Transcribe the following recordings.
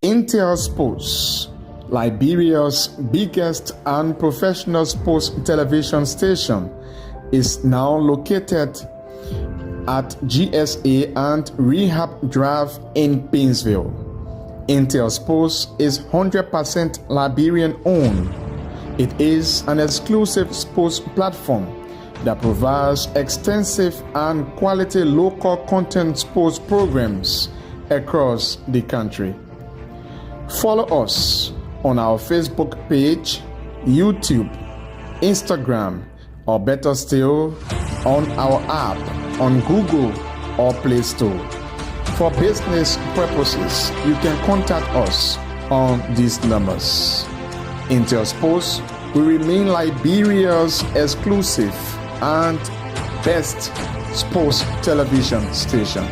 Intel Sports, Liberia's biggest and professional sports television station, is now located at GSA and Rehab Drive in Painesville. Intel Sports is 100% Liberian owned. It is an exclusive sports platform that provides extensive and quality local content sports programs across the country. Follow us on our Facebook page, YouTube, Instagram, or better still, on our app on Google or Play Store. For business purposes, you can contact us on these numbers. Intel Sports will remain Liberia's exclusive and best sports television station.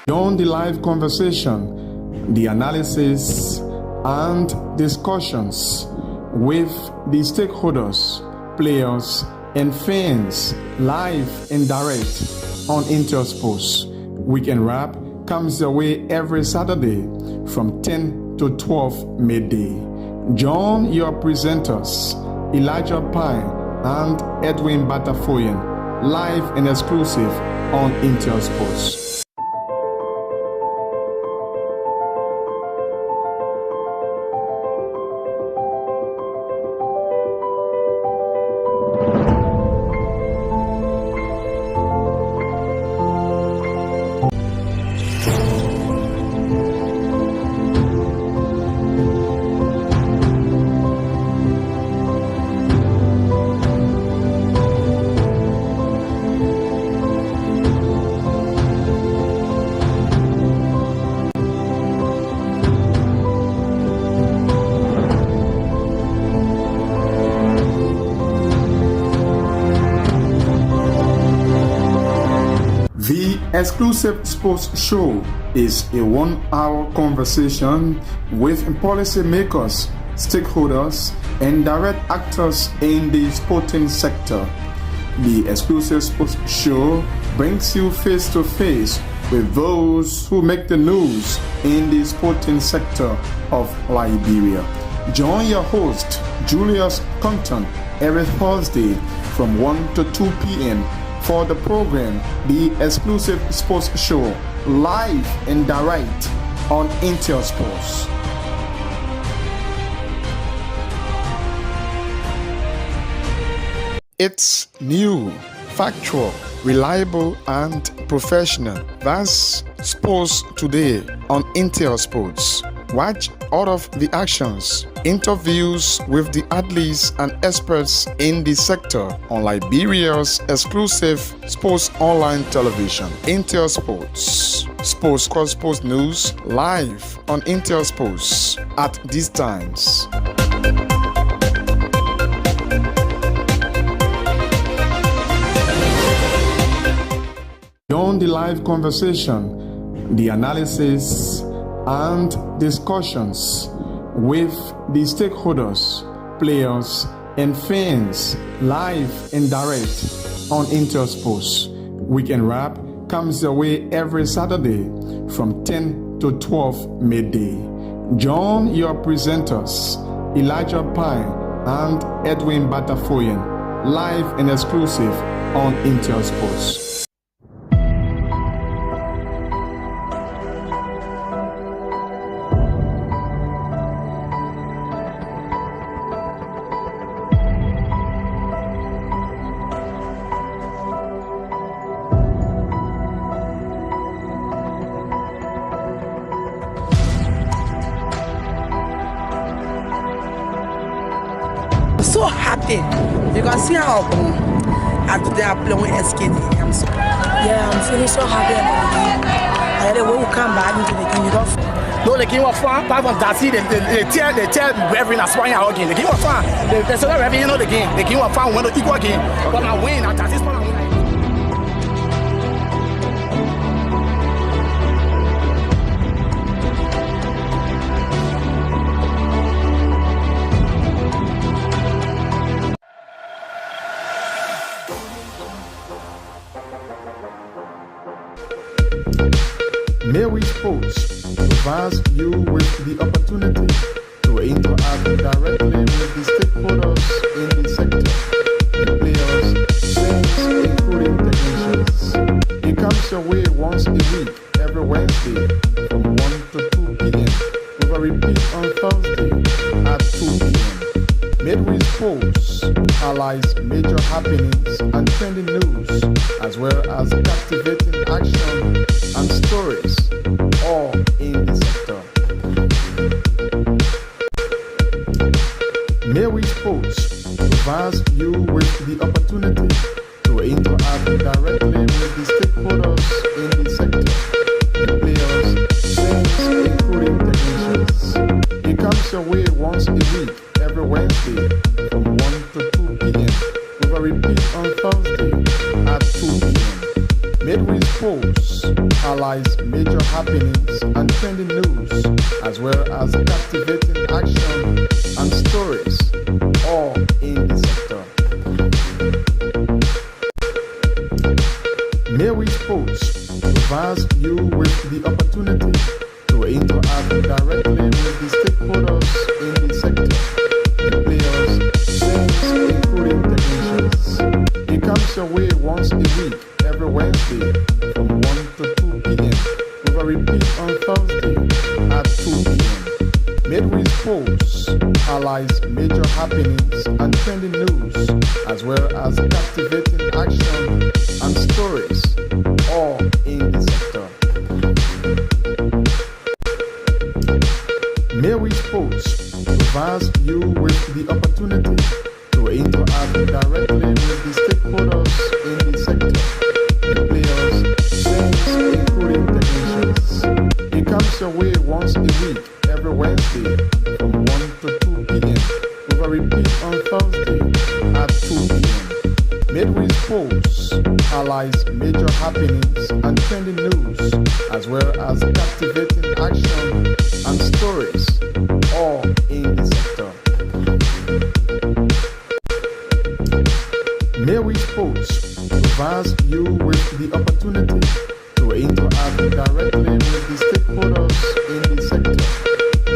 Beyond the live conversation, the analysis and discussions with the stakeholders, players, and fans live and direct on Intel Sports. Weekend Wrap comes your way every Saturday from 10 to 12 midday. Join your presenters, Elijah Pine and Edwin Batafoyan, live and exclusive on Intel Sports. The exclusive sports show is a 1-hour conversation with policymakers, stakeholders, and direct actors in the sporting sector. The exclusive sports show brings you face to face with those who make the news in the sporting sector of Liberia. Join your host, Julius Compton, every Thursday from 1 to 2 p.m. for the program, The Exclusive Sports Show, live and direct on Intel Sports. It's new, factual, reliable, and professional. That's Sports Today on Intel Sports. Watch all of the actions, interviews with the athletes and experts in the sector on Liberia's exclusive sports online television, Intel Sports. Sports Cross Sports News live on Intel Sports at these times. Beyond the live conversation, the analysis and discussions with the stakeholders, players, and fans live and direct on Intel Sports. Weekend Wrap comes your way every Saturday from 10 to 12 midday. Join your presenters, Elijah Pine and Edwin Batafoyan, live and exclusive on Intel Sports. So happy. You can see how after they are playing with SKD. I'm feeling so happy about it. And then when we come back into the game, Donc les game of fun, par exemple, Darcy, they tell Reverend as well again. The game of fun, they say Reverend, you know the game. The game of fun, win the equal game. But I win at this point. Midweek Sports provides you with the opportunity to interact directly with the stakeholders in the sector, the players, fans, including technicians. It comes your way once a week, every Wednesday from 1 to 2 p.m. with a repeat on Thursday at 2 p.m. Midweek Sports highlights major happenings and trending news, as well as captivating action and stories, all in the sector. Midweek Sports provides you with the opportunity to interact directly with the stakeholders in the sector, the players, fans, including technicians. It comes your way once a week, every Wednesday from 1 to 2 p.m. with a repeat on Thursday at 2 p.m. Midweek Sports highlights major happenings and trending news, as well as captivating action and stories, all in the sector. Midweek Sports provides you with the opportunity to interact directly with the stakeholders in the sector, the players, fans, including technicians. It comes your way once a week, every Wednesday from 1 to 2 p.m. with a repeat on Thursday at 2 p.m. Midweek Sports highlights major happenings and trending news, as well as captivating action and stories, all in the sector. Midweek Sports provides you with the opportunity to interact directly with the stakeholders in the sector, the players, fans, including technicians. It comes your way once a week, every Wednesday from 1 to 2 p.m. with a repeat on Thursday at 2 p.m. Midweek Sports highlights major happenings and trending news, as well as captivating action and stories, all in the sector. Midweek Sports provides you with the opportunity to interact directly with the stakeholders in the sector,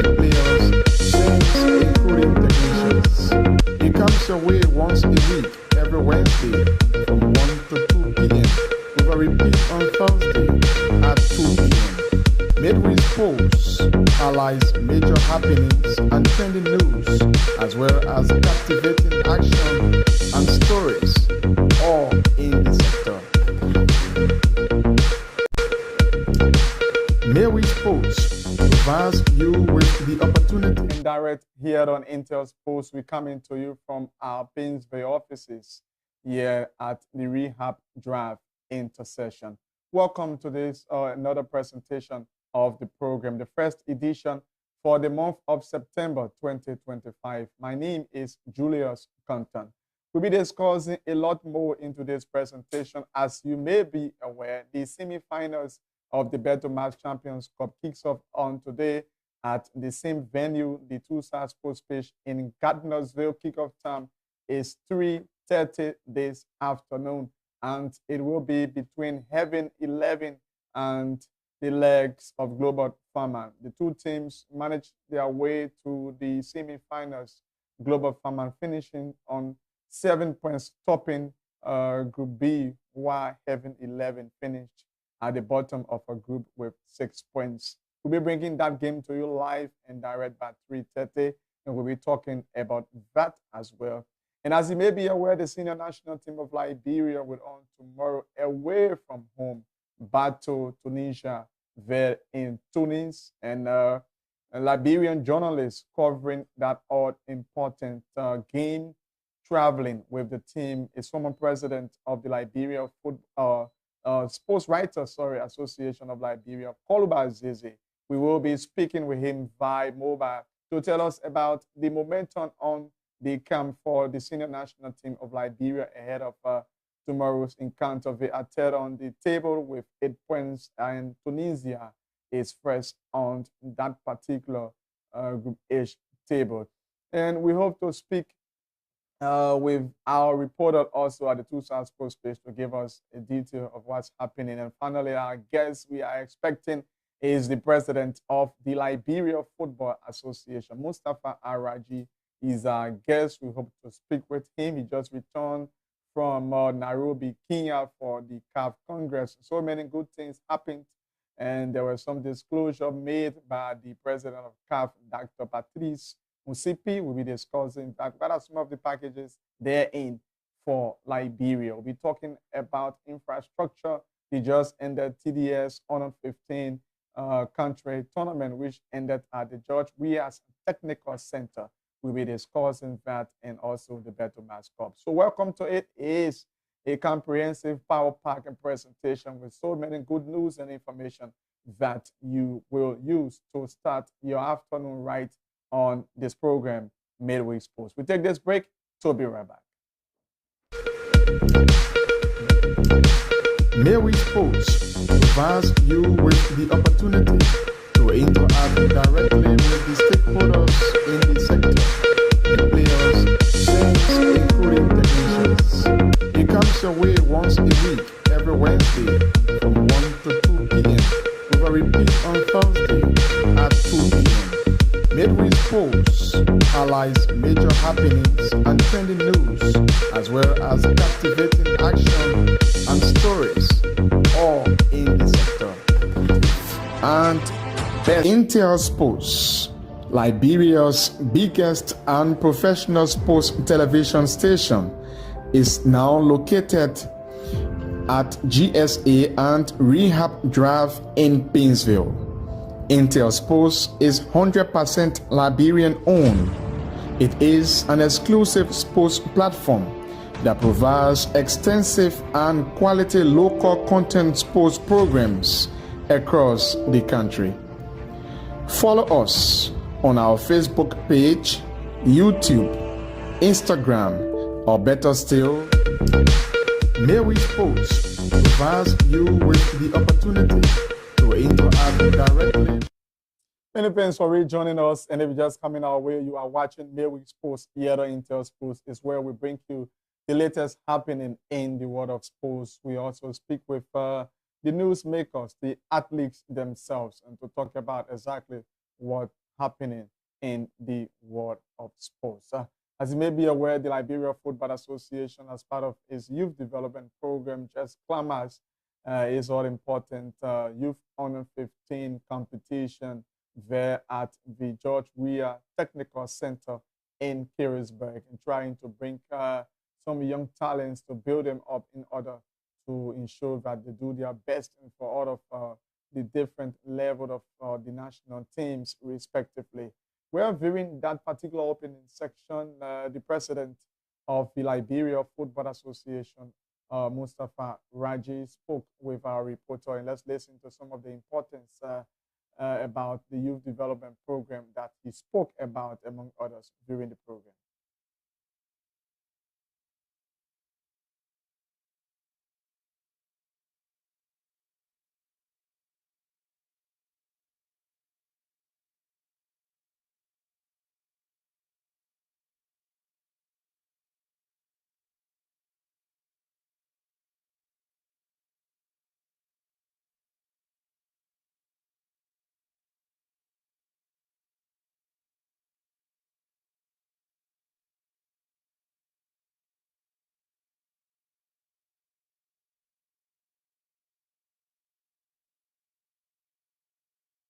the players, fans, including technicians. It comes your way once a week, every Wednesday from 1 to 2 p.m. with a repeat on Thursday at 2 p.m. Midweek Sports highlights major happenings and trending news, as well as captivating action and stories, all in the sector. Midweek Sports provides you with the opportunity. In direct here on Intel Sports, we coming to you from our Painsbury offices here at the Rehab Drive intersection. Welcome to this another presentation of the program, the first edition for the month of September 2025. My name is Julius Compton. We'll be discussing a lot more into this presentation. As you may be aware, the semi-finals of the Beto Max Champions Cup kicks off on today at the same venue, the Two-Star Sports Pitch in Gardnersville. Kickoff time is 3:30 this afternoon, and it will be between Heaven 11 and the legs of Global Farmer. The two teams managed their way to the semi-finals. Global Farmer finishing on 7 points, topping Group B, while Heaven 11 finished at the bottom of a group with 6 points. We'll be bringing that game to you live and direct by 3:30, and we'll be talking about that as well. And as you may be aware, the senior national team of Liberia will on tomorrow away from home battle Tunisia there in Tunis, and a Liberian journalist covering that all-important game, traveling with the team, is former president of the Liberia Sports Writers Association of Liberia, Koluba Zizi. We will be speaking with him via mobile to tell us about the momentum on the camp for the senior national team of Liberia ahead of tomorrow's encounter. They are third on the table with 8 points, and Tunisia is first on that particular Group H table. And we hope to speak with our reporter also at the Two South Sports page to give us a detail of what's happening. And finally, our guest we are expecting is the president of the Liberia Football Association, Mustafa Araji. Is our guest. We hope to speak with him. He just returned from Nairobi, Kenya for the CAF Congress. So many good things happened, and there was some disclosure made by the president of CAF, Dr. Patrice Musipi. We'll be discussing that. What are some of the packages they're in for Liberia? We'll be talking about infrastructure. They just ended TDS Honor 15 country tournament, which ended at the George Rias Technical Center. We'll be discussing that and also the Beto Mass Cup. So welcome to it. It is a comprehensive power pack and presentation with so many good news and information that you will use to start your afternoon right on this program, Midweek Sports. We take this break, so we'll be right back. Midweek Sports provides you with the opportunity to interact directly with the stakeholders in the sector, the players, fans, including technicians. It comes your way once a week, every Wednesday from 1 to 2 p.m. with a repeat on Thursday at 2 p.m. Midweek Sports highlights major happenings and trending news, as well as captivating action and stories, all in the sector. And Intel Sports, Liberia's biggest and professional sports television station, is now located at GSA and Rehab Drive in Painesville. Intel Sports is 100% Liberian owned. It is an exclusive sports platform that provides extensive and quality local content sports programs across the country. Follow us on our Facebook page, YouTube, Instagram, or better still, Midweek Sports provides you with the opportunity to interact directly. Many thanks for rejoining us, and if you're just coming our way, you are watching Midweek Sports here at Intel Sports. Is where we bring you the latest happening in the world of sports. We also speak with the newsmakers, the athletes themselves, and to talk about exactly what's happening in the world of sports. As you may be aware, the Liberia Football Association, as part of its youth development program, just clamors is all important Youth Honor 15 competition there at the George Weah Technical Center in Carisburg, and trying to bring some young talents to build them up in order to ensure that they do their best for all of the different levels of the national teams, respectively. We are viewing that particular opening section. The president of the Liberia Football Association, Mustafa Raji, spoke with our reporter, and let's listen to some of the importance about the youth development program that he spoke about, among others, during the program.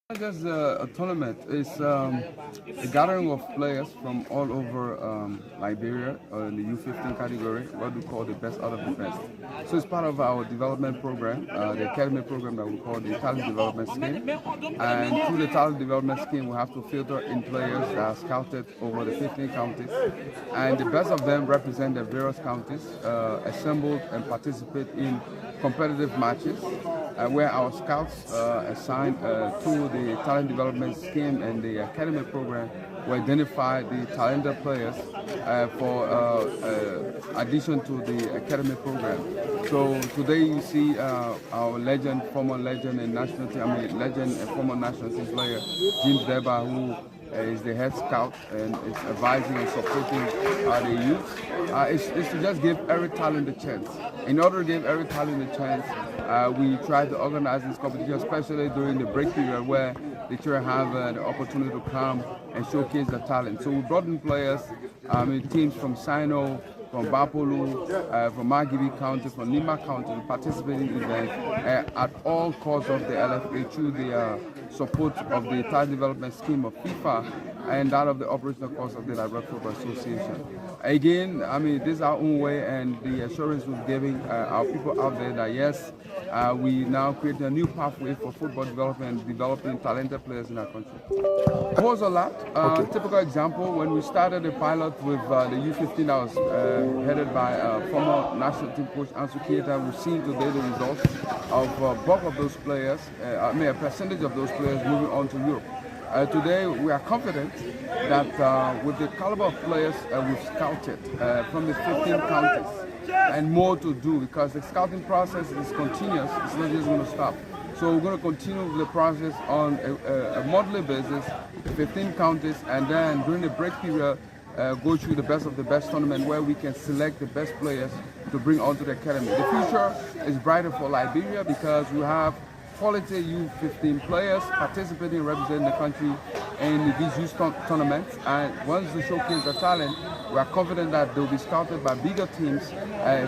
Not just a tournament. It's a gathering of players from all over Liberia in the U15 category, what we call the best out of the best. So it's part of our development program, the academy program that we call the talent development scheme. And through the talent development scheme, we have to filter in players that are scouted over the 15 counties. And the best of them represent the various counties, assembled and participate in competitive matches. where our scouts assigned to the talent development scheme and the academy program will identify the talented players for addition to the academy program. So today you see our legend, former legend and national team, legend and former national team player, James Deba, who is the head scout and is advising and supporting the youth. It's to just give every talent a chance. In order to give every talent a chance, we try to organize this competition, especially during the break period where the children have the opportunity to come and showcase their talent. So we brought in players, teams from Sino, from Bapolu, from Magibi County, from Nima County, participating in events at all costs of the LFA through the support of the talent development scheme of FIFA and that of the operational cost of the Liberia Football Association. Again, this is our own way, and the assurance we're giving our people out there that yes, we now create a new pathway for football development and developing talented players in our country. It was a lot. Typical example, when we started the pilot with the U15 that was headed by former national team coach Ansu Keita, we've seen today the results of bulk of those players, a percentage of those players moving on to Europe. Today, we are confident that with the caliber of players we've scouted from the 15 counties, and more to do, because the scouting process is continuous, it's not just going to stop. So we're going to continue the process on a monthly basis, 15 counties, and then during the break period, go through the best of the best tournament where we can select the best players to bring onto the academy. The future is brighter for Liberia because we have quality U15 players participating and representing the country in these youth tournaments, and once they showcase their talent, we are confident that they'll be scouted by bigger teams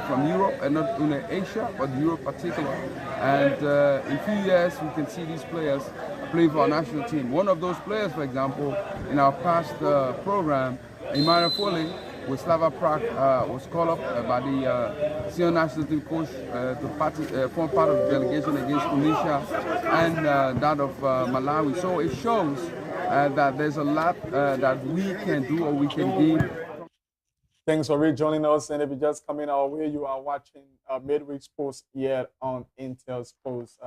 from Europe, and not only Asia, but Europe particular. And in a few years, we can see these players play for our national team. One of those players, for example, in our past program, Imara Foley, with Slava Prague, was called up by the senior national team coach to form part of the delegation against Tunisia and that of Malawi. So it shows that there's a lot that we can do or we can give. Thanks for rejoining us, and if you're just coming our way, you are watching Midweek Sports here on Intel Sports.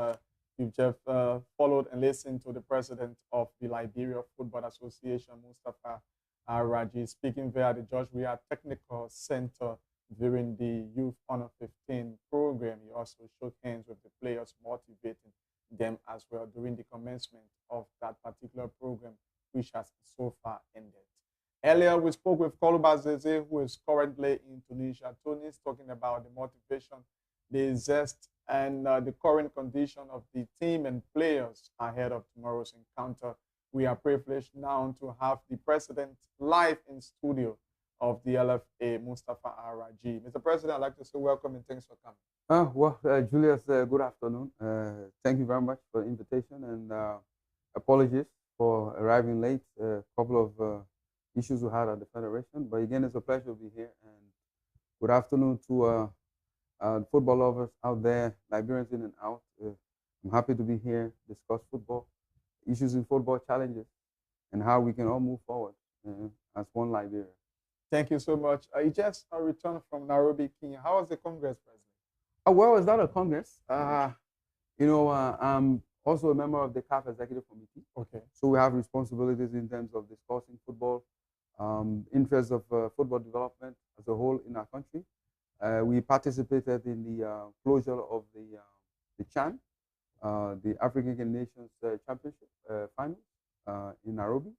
You've just followed and listened to the president of the Liberia Football Association, Mustafa Raji, speaking via the George Weah Technical Center during the Youth Honor 15 program. He also shook hands with the players, motivating them as well during the commencement of that particular program, which has so far ended. Earlier, we spoke with Koluba Zeze, who is currently in Tunisia. Tony is talking about the motivation, the zest, and the current condition of the team and players ahead of tomorrow's encounter. We are privileged now to have the president live in studio of the LFA, Mustafa Raji. Mr. President, I'd like to say welcome and thanks for coming. Julius, good afternoon. Thank you very much for the invitation, and apologies for arriving late. A couple of issues we had at the Federation, but again, it's a pleasure to be here. And good afternoon to football lovers out there, Liberians in and out. I'm happy to be here, discuss football, issues in football, challenges, and how we can all move forward as one Liberia. Thank you so much. You just returned from Nairobi, Kenya. How was the Congress, President? Well, it's not a Congress. I'm also a member of the CAF Executive Committee. Okay. So we have responsibilities in terms of discussing football, interests of football development as a whole in our country. We participated in the closure of the CHAN, the African Nations Championship final in Nairobi,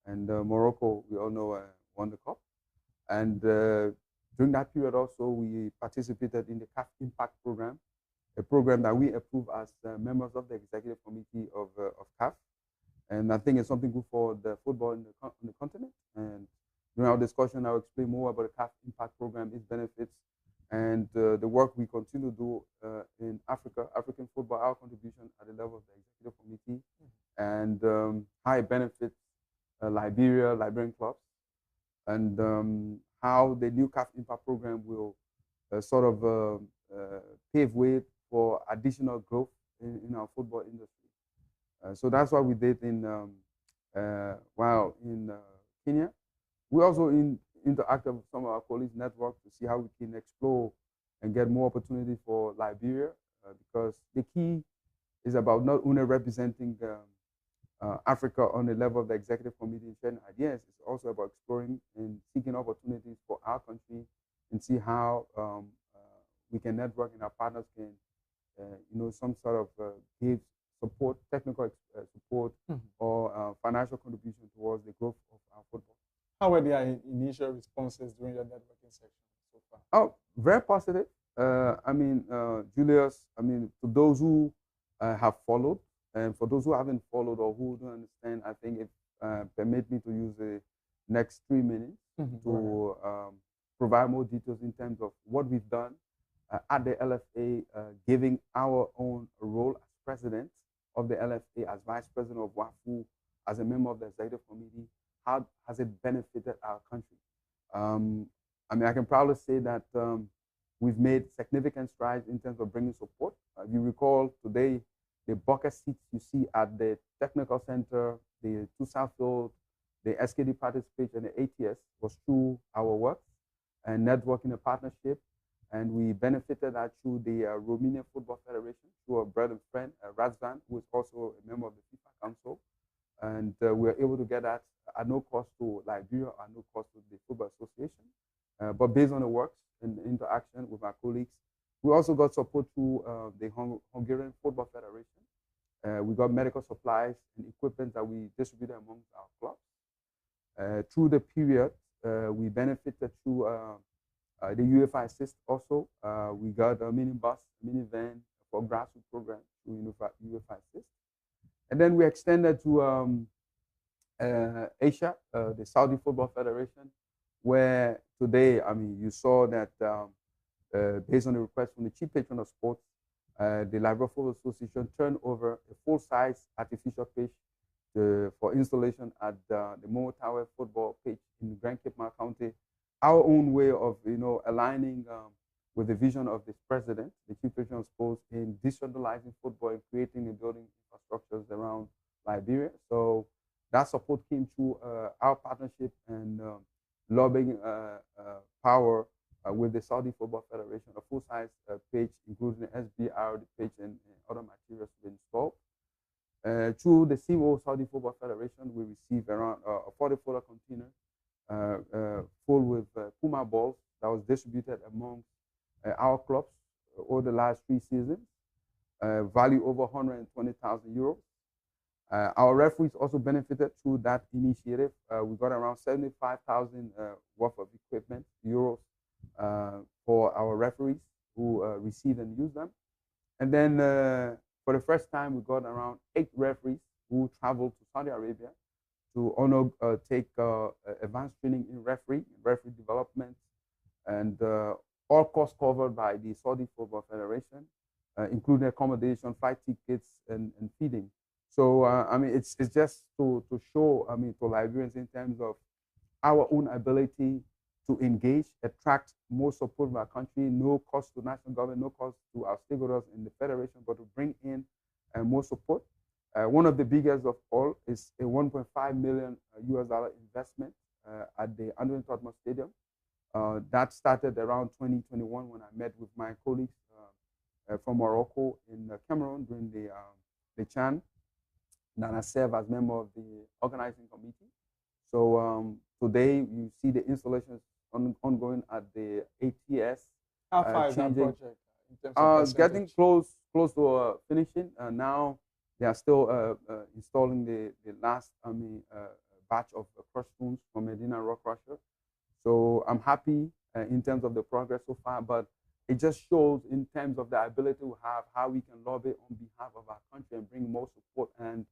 and Morocco, we all know, won the cup. And during that period also, we participated in the CAF Impact Program, a program that we approve as members of the Executive Committee of CAF. And I think it's something good for the football on the continent. And during our discussion, I'll explain more about the CAF Impact Program, its benefits, and the work we continue to do in Africa, African football, our contribution at the level of the Executive Committee, and how it benefits Liberia, Liberian clubs, and how the new CAF Impact Program will sort of pave way for additional growth in our football industry. So that's what we did while in Kenya. We also interacted with some of our colleagues' network to see how we can explore and get more opportunity for Liberia, because the key is about not only representing Africa on the level of the executive committee and sharing ideas. It's also about exploring and seeking opportunities for our country and see how we can network and our partners can, some sort of give support, technical support, or financial contribution towards the growth of our football. How were their initial responses during your networking section so far? Oh, very positive. Julius, to those who have followed, and for those who haven't followed or who don't understand, I think it permit me to use the next 3 minutes to provide more details in terms of what we've done at the LFA, giving our own role as president of the LFA, as vice president of WAFU, as a member of the executive committee. How has it benefited our country? I can proudly say that we've made significant strides in terms of bringing support. You recall today, the bucket seats you see at the technical center, the two Southfield, the SKD participation, and the ATS was through our work and networking and partnership. And we benefited that through the Romanian Football Federation, through our brother and friend, Razvan, who is also a member of the FIFA Council. And we were able to get that at no cost to Liberia, at no cost to the Football Association. But based on the works and the interaction with our colleagues, we also got support through the Hungarian Football Federation. We got medical supplies and equipment that we distributed amongst our clubs. Through the period, we benefited through the UEFA Assist also. We got a minivan for grassroots programs through UEFA Assist. And then we extended to Asia, the Saudi Football Federation, where today, you saw that based on the request from the chief patron of sports, the Liberia Football Association turned over a full-size artificial pitch for installation at the Mo Tower football pitch in Grand Cape Mal County. Our own way of, aligning with the vision of this president, the chief patron of sports, in decentralizing football and creating and building infrastructures around Liberia. So that support came through our partnership and lobbying power with the Saudi Football Federation, a full-size pitch, including the SBR, the pitch, and other materials to be installed. Through the CMO Saudi Football Federation, we received around a 40-footer container full with Puma balls that was distributed among our clubs over the last 3 seasons, value over 120,000 euros. Our referees also benefited through that initiative. We got around 75,000 worth of equipment, euros, for our referees who receive and use them. And then for the first time, we got around 8 referees who traveled to Saudi Arabia to take advanced training in referee development, and all costs covered by the Saudi Football Federation, including accommodation, flight tickets, and feeding. So, it's just to show, to Liberians in terms of our own ability to engage, attract more support from our country, no cost to national government, no cost to our stakeholders in the federation, but to bring in more support. One of the biggest of all is a $1.5 million US investment at the Andrew Tottenham Stadium. That started around 2021 when I met with my colleagues from Morocco in Cameroon during the CHAN. And I serve as member of the organizing committee. So today you see the installations ongoing at the ATS. How far is that project in terms of getting close to finishing. Now they are still installing the last batch of crush spoons from Medina Rock Crusher. So I'm happy in terms of the progress so far, but it just shows in terms of the ability we have, how we can lobby on behalf of our country and bring more support. And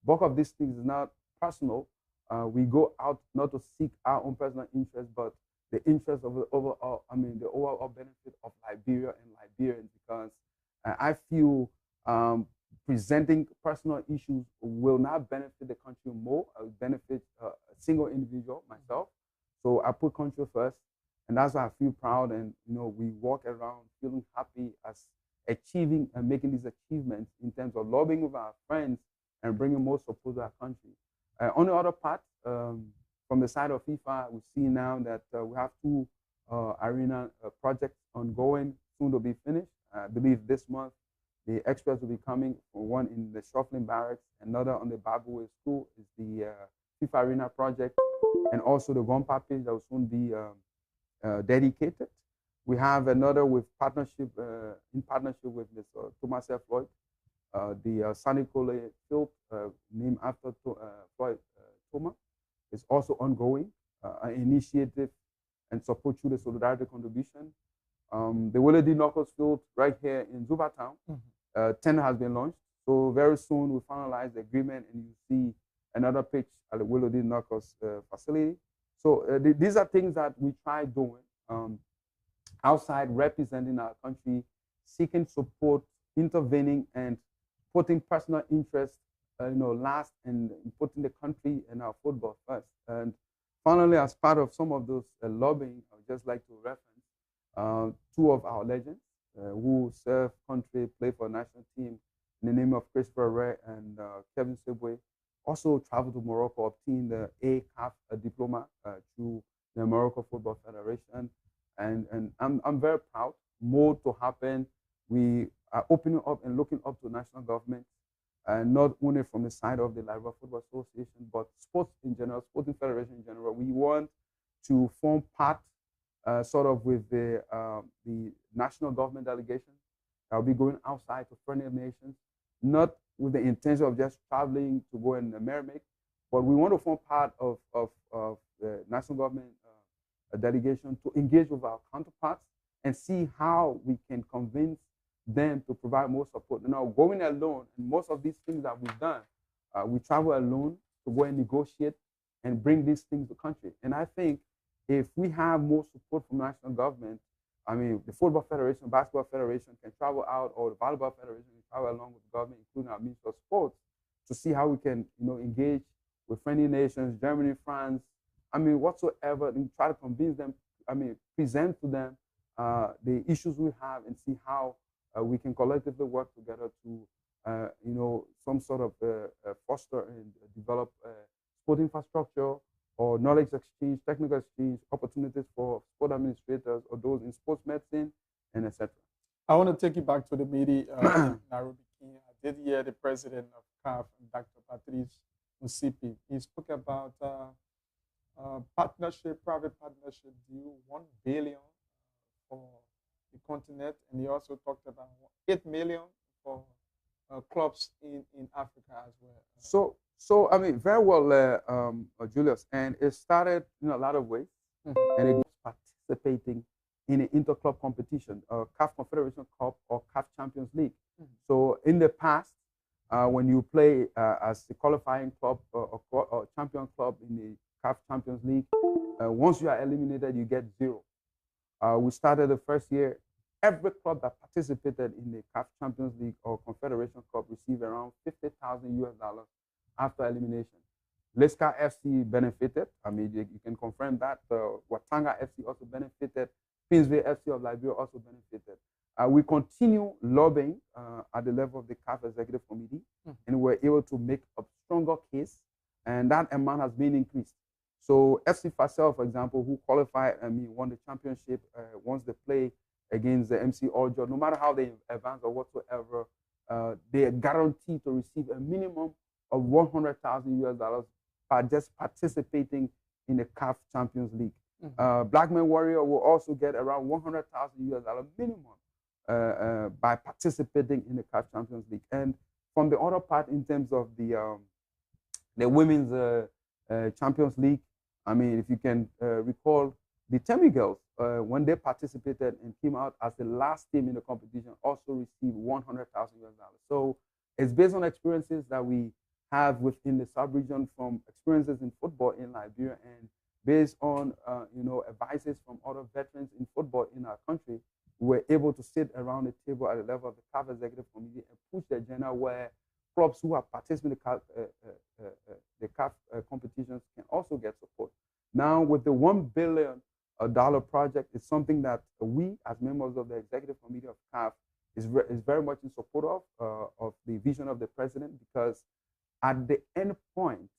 bulk of these things is not personal. We go out not to seek our own personal interest, but the interest of the overall, the overall benefit of Liberia and Liberians, because I feel presenting personal issues will not benefit the country more, benefit a single individual, myself. So I put country first, and that's why I feel proud. And we walk around feeling happy as achieving and making these achievements in terms of lobbying with our friends and bringing more support to our country. On the other part, from the side of FIFA, we see now that we have 2 arena projects ongoing, soon to be finished. I believe this month The experts will be coming, one in the Shuffling Barracks, another on the Babue School is the FIFA Arena project, and also the Gompa page that will soon be dedicated. We have another with partnership in partnership with Mr. Thomas F. Floyd, the Sunny Cole Field named after Floyd Thomas is also ongoing, an initiative and support through the solidarity contribution. The Willie D. Knuckles Field right here in Zubatown, tender has been launched. So very soon we finalize the agreement and you see another pitch at the Willie D. Knuckles facility. So these are things that we try doing outside, representing our country, seeking support, intervening, and putting personal interest, last, and putting the country and our football first. And finally, as part of some of those lobbying, I would just like to reference two of our legends who serve country, play for a national team in the name of Christopher Ray and Kevin Sibwe. Also traveled to Morocco, obtained the ACAF diploma through the Morocco Football Federation. And I'm very proud. More to happen. We are opening up and looking up to national government, not only from the side of the Liberia Football Association, but sports in general, sporting federation in general. We want to form part, sort of with the national government delegation that will be going outside to friendly nations, not with the intention of just traveling to go and merrymake, but we want to form part of the national government delegation to engage with our counterparts and see how we can convince them to provide more support. Now, going alone, and most of these things that we've done, we travel alone to go and negotiate and bring these things to the country. And I think if we have more support from national government, I mean, the Football Federation, Basketball Federation can travel out, or the Volleyball Federation can travel along with the government, including our Ministry of Sports, to see how we can, engage with friendly nations, Germany, France, I mean, whatsoever, and try to convince them, present to them the issues we have and see how we can collectively work together to, some sort of foster and develop sport infrastructure or knowledge exchange, technical exchange, opportunities for sport administrators or those in sports medicine, and etc. I want to take you back to the meeting in Nairobi, Kenya. I did hear the president of CAF, Dr. Patrice Musipi. He spoke about partnership, private partnership deal, $1 billion for the continent, and he also talked about $8 million for clubs in Africa as well. So I mean, very well, Julius, and it started in a lot of ways, and it was participating in an inter-club competition, CAF Confederation Cup or CAF Champions League. So in the past, when you play as the qualifying club or champion club in the CAF Champions League, once you are eliminated, you get zero. We started the first year. Every club that participated in the CAF Champions League or Confederation Cup received around $50,000 after elimination. Leska FC benefited. I mean, you can confirm that. Watanga FC also benefited. Queensway FC of Liberia also benefited. We continue lobbying at the level of the CAF Executive Committee, and we're able to make a stronger case, and that amount has been increased. So FC Fasel, for example, who qualified, won the championship, once they play against the MC Orjo, no matter how they advance or whatsoever, they are guaranteed to receive a minimum of $100,000 by just participating in the CAF Champions League. Blackman Warrior will also get around $100,000 minimum by participating in the CAF Champions League. And from the other part, in terms of the women's Champions League, I mean, if you can recall, the Temi girls, when they participated and came out as the last team in the competition, also received $100,000. So it's based on experiences that we have within the sub-region, from experiences in football in Liberia, and based on advices from other veterans in football in our country, we were able to sit around the table at the level of the CAF Executive Committee and push the agenda where clubs who are participating in the CAF competitions can also get support. Now, with the $1 billion project, it's something that we, as members of the Executive Committee of CAF, is very much in support of the vision of the president, because at the end point,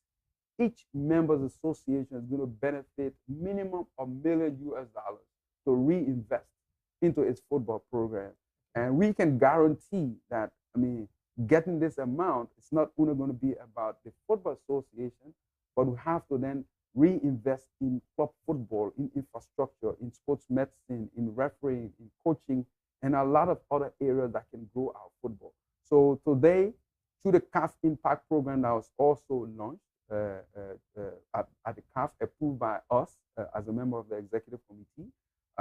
each members association is going to benefit minimum $1 million to reinvest into its football program. And we can guarantee that, I mean, getting this amount, it's not only going to be about the football association, but we have to then reinvest in club football, in infrastructure, in sports medicine, in refereeing, in coaching, and a lot of other areas that can grow our football. So today, through the CAF Impact Program that was also launched at the CAF, approved by us as a member of the executive committee,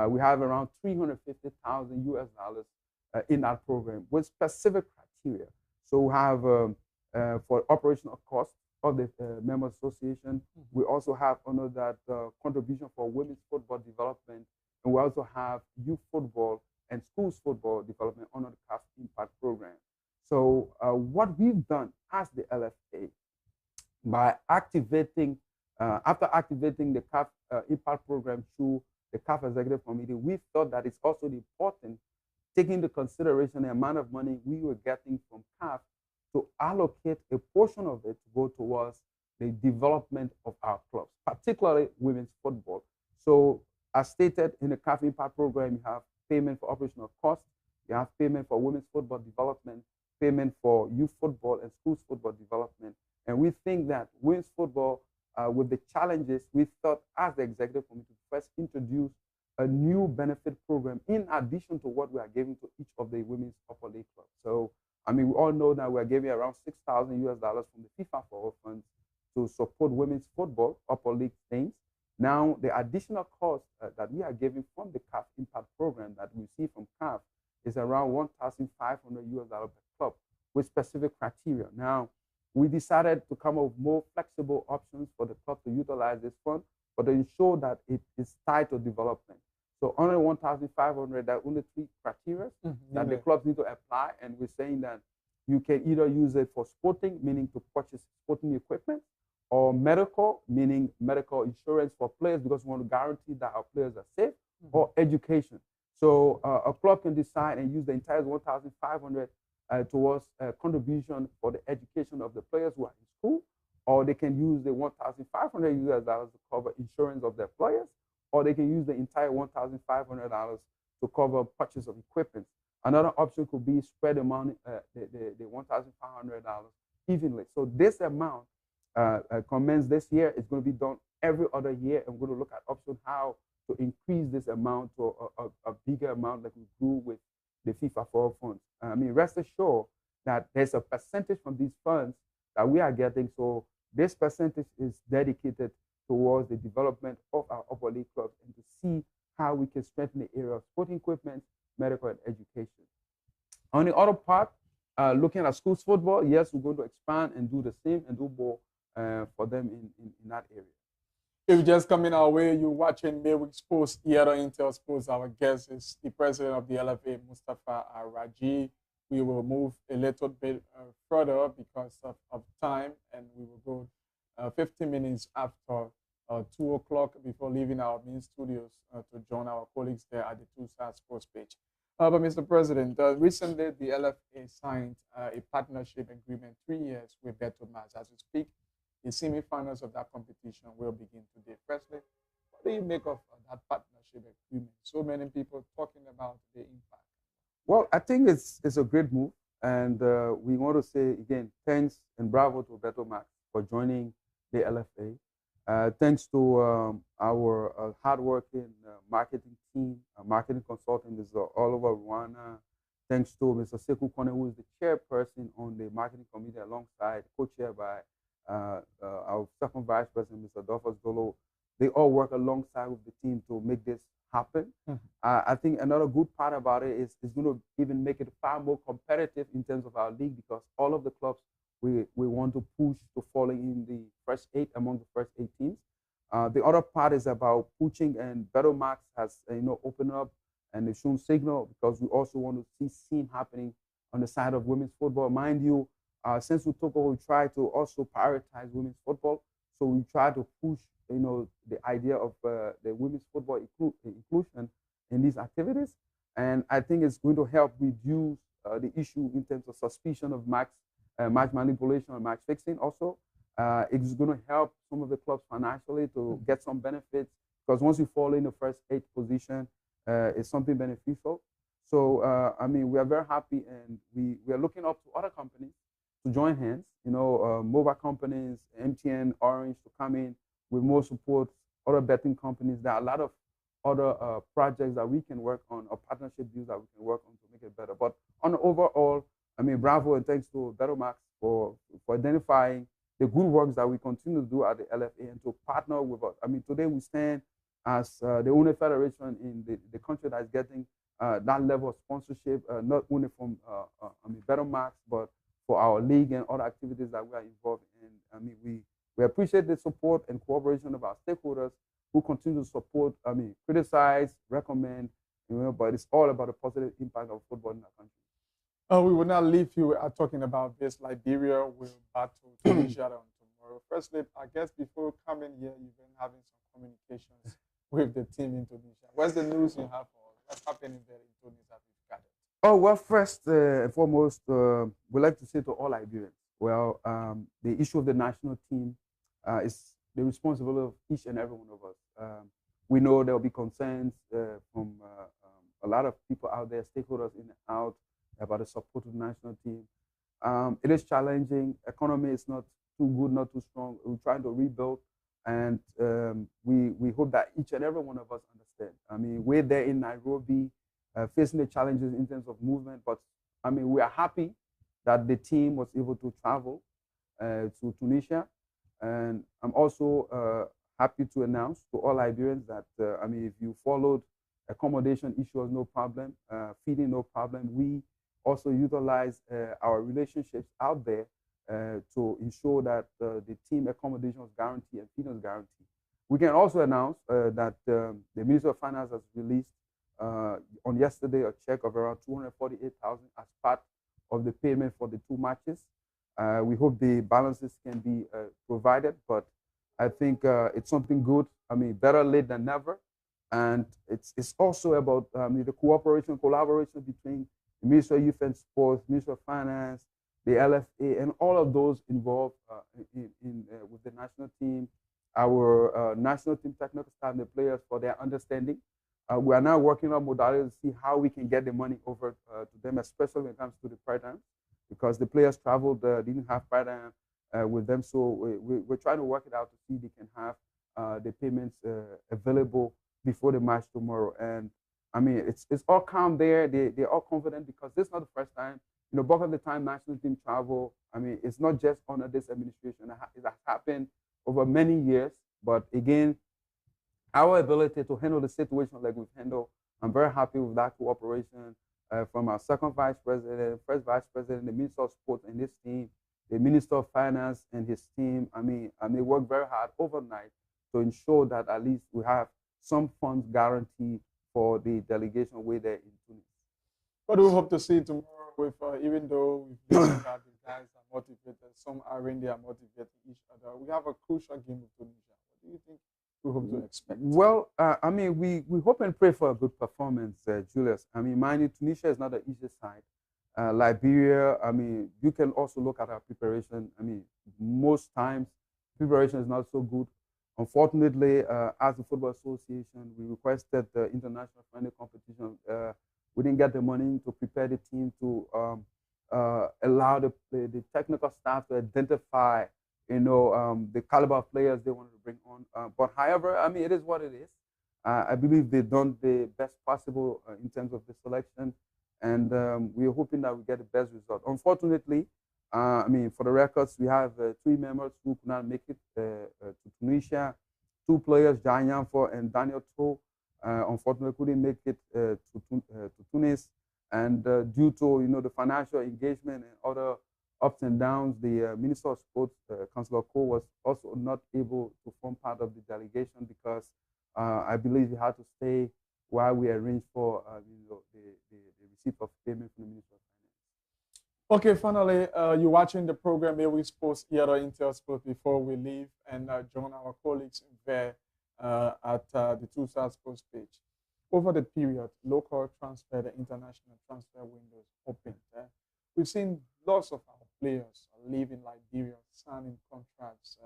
we have around $350,000 in that program with specific criteria. So we have for operational costs of the member association. We also have under that contribution for women's football development, and we also have youth football and schools football development under the CAF Impact Program. So what we've done as the LFA, by activating, after activating the CAF Impact Program through the CAF Executive Committee, we thought that it's also important, taking into consideration the amount of money we were getting from CAF, to allocate a portion of it to go towards the development of our clubs, particularly women's football. So as stated in the CAF Impact Program, you have payment for operational costs, you have payment for women's football development, payment for youth football and schools football development. And we think that women's football, with the challenges, we thought as the executive committee first introduce a new benefit program in addition to what we are giving to each of the women's upper league clubs. So, I mean, we all know that we're giving around $6,000 from the FIFA for All funds to support women's football upper league teams. Now, the additional cost that we are giving from the CAF Impact Program that we see from CAF is around $1,500 per club with specific criteria. Now, we decided to come up with more flexible options for the club to utilize this fund, but to ensure that it is tied to development. So under 1,500, there are only 3 criteria that the clubs need to apply, and we're saying that you can either use it for sporting, meaning to purchase sporting equipment, or medical, meaning medical insurance for players because we want to guarantee that our players are safe, or education. So a club can decide and use the entire 1,500 towards contribution for the education of the players who are in school, or they can use the $1,500 to cover insurance of their players, or they can use the entire $1,500 to cover purchase of equipment. Another option could be spread the money, the $1,500 evenly. So this amount commenced this year. It's going to be done every other year, and we're going to look at options how to increase this amount to a bigger amount like we do with the FIFA for All funds. I mean, rest assured that there's a percentage from these funds that we are getting. So this percentage is dedicated towards the development of our upper league clubs and to see how we can strengthen the area of sporting equipment, medical, and education. On the other part, looking at schools football, yes, we're going to expand and do the same and do more for them in that area. If you're just coming our way, you're watching Midweek Sports here on Intel Sports. Our guest is the president of the LFA, Mustafa Raji. We will move a little bit further because of time, and we will go 15 minutes after 2 o'clock before leaving our main studios to join our colleagues there at the Two Stars Sports page. But Mr. President, recently the LFA signed a partnership agreement 3 years with Beto Mars. As we speak, the semi-finals of that competition will begin today. Firstly, what do you make of that partnership agreement? So many people talking about the impact. Well, I think it's a great move, and we want to say again thanks and bravo to Beto Max for joining the LFA. Thanks to our hardworking marketing team, marketing consultant, Mr. Oliver Rwana. Thanks to Mr. Sekou Kone, who is the chairperson on the marketing committee, alongside co-chaired by our second vice president, Mr. Dolphus Dolo. They all work alongside with the team to make this happen. I think another good part about it is it's going to even make it far more competitive in terms of our league, because all of the clubs we want to push to falling in the first 8 among the first 8 teams. The other part is about pushing, and Beto Max has opened up and they've shown signal, because we also want to see scene happening on the side of women's football. Mind you, since we took over, we try to also prioritize women's football. So we try to push, the idea of the women's football inclusion in these activities. And I think it's going to help reduce the issue in terms of suspicion of match manipulation or match fixing also. It's going to help some of the clubs financially to get some benefits, because once you fall in the first 8 position, it's something beneficial. So I mean, we are very happy, and we are looking up to other companies to join hands. Mobile companies, MTN, Orange, to come in with more support. Other betting companies. There are a lot of other projects that we can work on, or partnership deals that we can work on to make it better. But on the overall, I mean, bravo and thanks to BetterMax for identifying the good works that we continue to do at the LFA and to partner with us. I mean, today we stand as the only federation in the country that is getting that level of sponsorship, not only from BetterMax, but for our league and other activities that we are involved in. I mean, we appreciate the support and cooperation of our stakeholders who continue to support, criticize, recommend, but it's all about the positive impact of football in our country. We will not leave you talking about this. Liberia will battle Tunisia on tomorrow. Firstly, I guess before coming here, you've been having some communications with the team in Tunisia. What's the news you have for us? What's happening there in Tunisia? Oh, well, first and foremost, we'd like to say to all Liberians, well, the issue of the national team is the responsibility of each and every one of us. We know there will be concerns from a lot of people out there, stakeholders in and out, about the support of the national team. It is challenging. Economy is not too good, not too strong. We're trying to rebuild, and we hope that each and every one of us understand. I mean, we're there in Nairobi, facing the challenges in terms of movement, but I mean, we are happy that the team was able to travel to Tunisia, and I'm also happy to announce to all Liberians that I mean, if you followed, accommodation issues no problem, feeding no problem. We also utilize our relationships out there to ensure that the team accommodation is guaranteed and feeding is guaranteed. We can also announce that the Ministry of Finance has released on yesterday a check of around 248,000 as part of the payment for the 2 matches. We hope the balances can be provided, but I think it's something good. I mean, better late than never. And it's also about the cooperation, collaboration between the Ministry of Youth and Sports, Ministry of Finance, the LFA, and all of those involved with the national team, our national team technical staff, and the players for their understanding. We are now working on modalities to see how we can get the money over to them, especially when it comes to the prize dime, because the players traveled, didn't have prize dime with them. So we're trying to work it out to see if they can have the payments available before the match tomorrow. And I mean, it's all calm there. They're all confident because this is not the first time. Both of the time national team travel, I mean, it's not just under this administration. It has happened over many years. But again, our ability to handle the situation like we've handled, I'm very happy with that cooperation from our second vice president, first vice president, the Minister of Sports and his team, the Minister of Finance and his team. I mean, they work very hard overnight to ensure that at least we have some funds guaranteed for the delegation way there in Tunis. What do we hope to see tomorrow with, even though we've listened that the guys are motivated, some are in there motivating each other. We have a crucial game with Tunisia. What do you think we hope to expect? Well, I mean, we hope and pray for a good performance, Julius. I mean, mind you, Tunisia is not an easy side. Liberia, I mean, you can also look at our preparation. I mean, most times preparation is not so good. Unfortunately, as the Football Association, we requested the international friendly competition. We didn't get the money to prepare the team to allow the technical staff to identify, the caliber of players they wanted to bring on. But however, I mean, it is what it is. I believe they've done the best possible in terms of the selection, and we're hoping that we get the best result. Unfortunately, I mean, for the records, we have 3 members who could not make it to Tunisia. 2 players, Jan Yanfor and Daniel To, unfortunately couldn't make it to Tunis. And due to the financial engagement and other ups and downs, the Minister of Sports, Councillor Ko, was also not able to form part of the delegation because I believe he had to stay while we arranged for the receipt of payment from the Minister of Finance. Okay, finally, you're watching the program Midweek Sports here at Intel Sports. Before we leave and join our colleagues there at the Two South Sports page. Over the period, local transfer, the international transfer windows opened. We've seen lots of our players leaving Liberia, signing contracts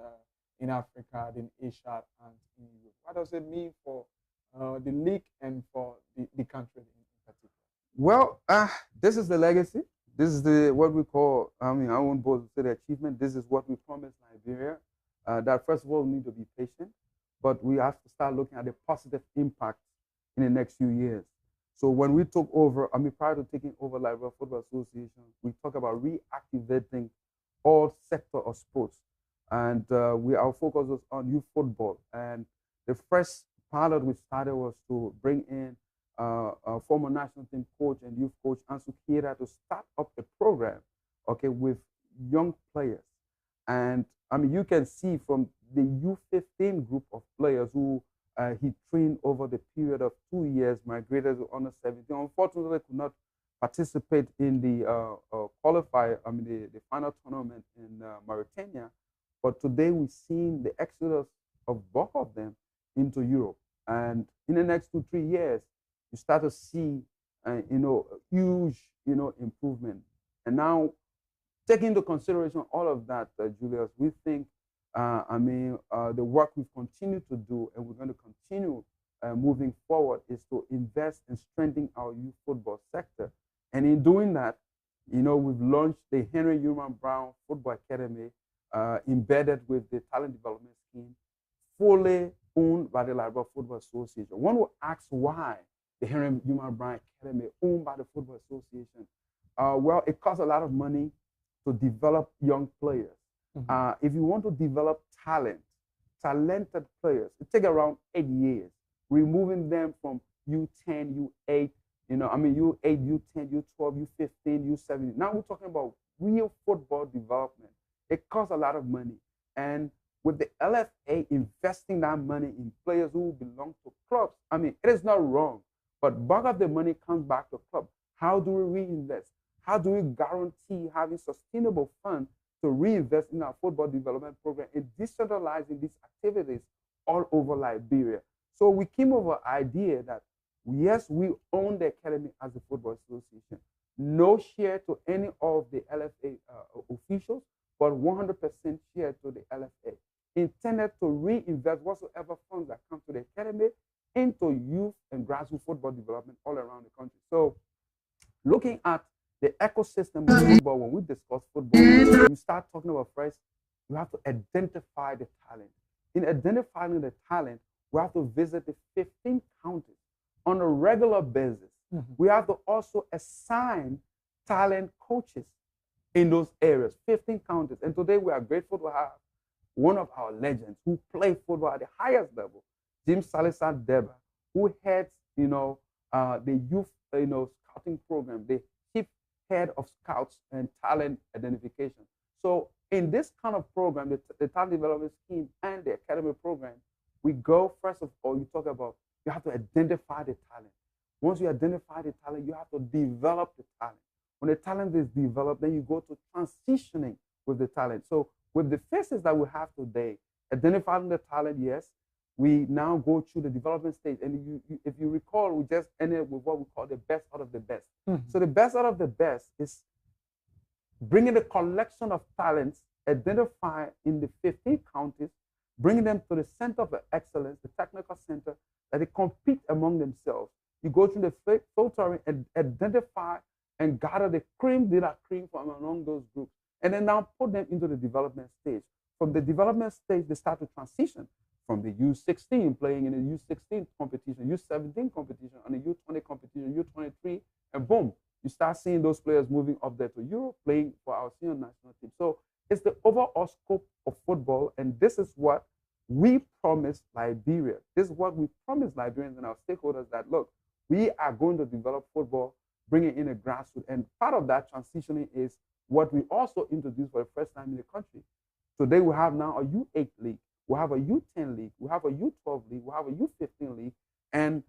in Africa, in Asia, and in Europe. What does it mean for the league and for the country in particular? Well, this is the legacy. This is the what we call. I mean, I won't boast to the achievement. This is what we promised Liberia. That first of all, we need to be patient, but we have to start looking at the positive impact in the next few years. So when we took over, I mean, prior to taking over Liberia Football Association, we talk about reactivating all sector of sports, and our focus was on youth football. And the first pilot we started was to bring in former national team coach and youth coach Ansu Kiera to start up a program, okay, with young players. And I mean, you can see from the U15 group of players who he trained over the period of 2 years, migrated to under 17. Unfortunately, could not participate in the the final tournament in Mauritania. But today we've seen the exodus of both of them into Europe. And in the next 2-3 years, you start to see, huge, improvement. And now, taking into consideration all of that, Julius, we think, the work we've continued to do and we're going to continue moving forward is to invest in strengthening our youth football sector. And in doing that, we've launched the Henry Newman Brown Football Academy, embedded with the talent development scheme, fully owned by the Liberia Football Association. One will ask why the Henry Newman Brown Academy owned by the Football Association. Well, it costs a lot of money to develop young players. If you want to develop talented players, it takes around 8 years, removing them from U10, U8, U8, U10, U12, U15, U17. Now we're talking about real football development. It costs a lot of money. And with the LFA investing that money in players who belong to clubs, it is not wrong, but bulk of the money comes back to club. How do we reinvest? How do we guarantee having sustainable funds to reinvest in our football development program and decentralizing these activities all over Liberia? So we came up with the idea that, yes, we own the academy as a football association. No share to any of the LFA officials, but 100% share to the LFA, intended to reinvest whatsoever funds that come to the academy into youth and grassroots football development all around the country. So looking at the ecosystem of football, when we discuss football, you start talking about first, you have to identify the talent. In identifying the talent, we have to visit the 15 counties on a regular basis. We have to also assign talent coaches in those areas, 15 counties. And today we are grateful to have one of our legends who play football at the highest level, Jim Salisa Deba, who heads, the youth, scouting program, the chief head of scouts and talent identification. So in this kind of program, the talent development scheme and the academy program, we go, first of all, you talk about, you have to identify the talent. Once you identify the talent, you have to develop the talent. When the talent is developed, then you go to transitioning with the talent. So with the phases that we have today, identifying the talent, yes, we now go through the development stage. And if you recall, we just ended with what we call the best out of the best. So the best out of the best is bringing the collection of talents identified in the 15 counties, bringing them to the center of excellence, the technical center, that they compete among themselves. You go through the filtering and identify and gather the cream de la cream from among those groups, and then now put them into the development stage. From the development stage, they start to transition from the U16, playing in the U16 competition, U17 competition, and the U20 competition, U23, and boom, you start seeing those players moving up there to Europe, playing for our senior national team. So it's the overall scope of football, and this is what we promised Liberia. This is what we promised Liberians and our stakeholders, that, look, we are going to develop football, bringing in a grassroots, and part of that transitioning is what we also introduced for the first time in the country. Today we have now a U8 league, we have a U10 league, we have a U12 league, we have a U15 league, and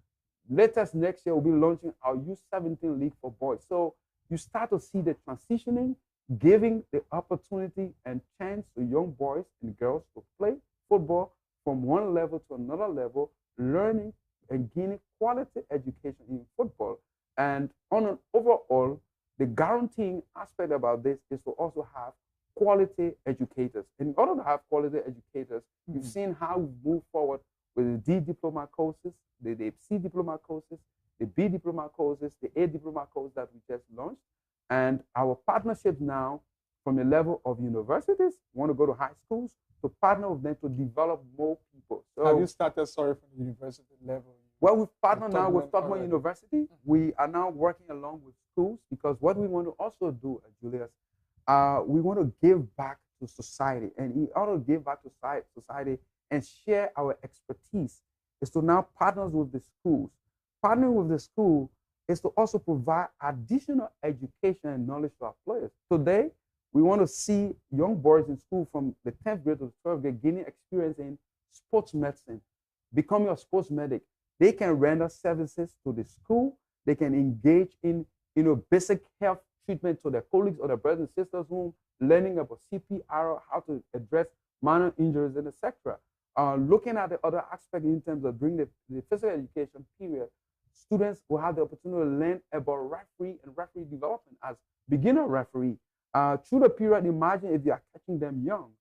latest next year we'll be launching our U17 league for boys. So you start to see the transitioning, giving the opportunity and chance to young boys and girls to play football from one level to another level, learning and gaining quality education in football. And on an overall, the guaranteeing aspect about this is to also have quality educators. In order to have quality educators, you've seen how we move forward with the D diploma courses, the C diploma courses, the B diploma courses, the A diploma course that we just launched. And our partnership now from the level of universities, want to go to high schools, to partner with them to develop more people. So have you started, sorry, from the university level? Well, we've partnered now with Tottenham already. University. We are now working along with schools because what we want to also do, Julius, we want to give back to society. And in order to give back to society and share our expertise is to now partner with the schools. Partnering with the school is to also provide additional education and knowledge to our players. Today, we want to see young boys in school from the 10th grade to the 12th grade gaining experience in sports medicine, becoming a sports medic. They can render services to the school. They can engage in basic health treatment to their colleagues or their brothers and sisters home, learning about CPR, how to address minor injuries, and etc. Looking at the other aspect in terms of during the physical education period, students will have the opportunity to learn about referee and referee development as beginner referee. Through the period, imagine if you are catching them young,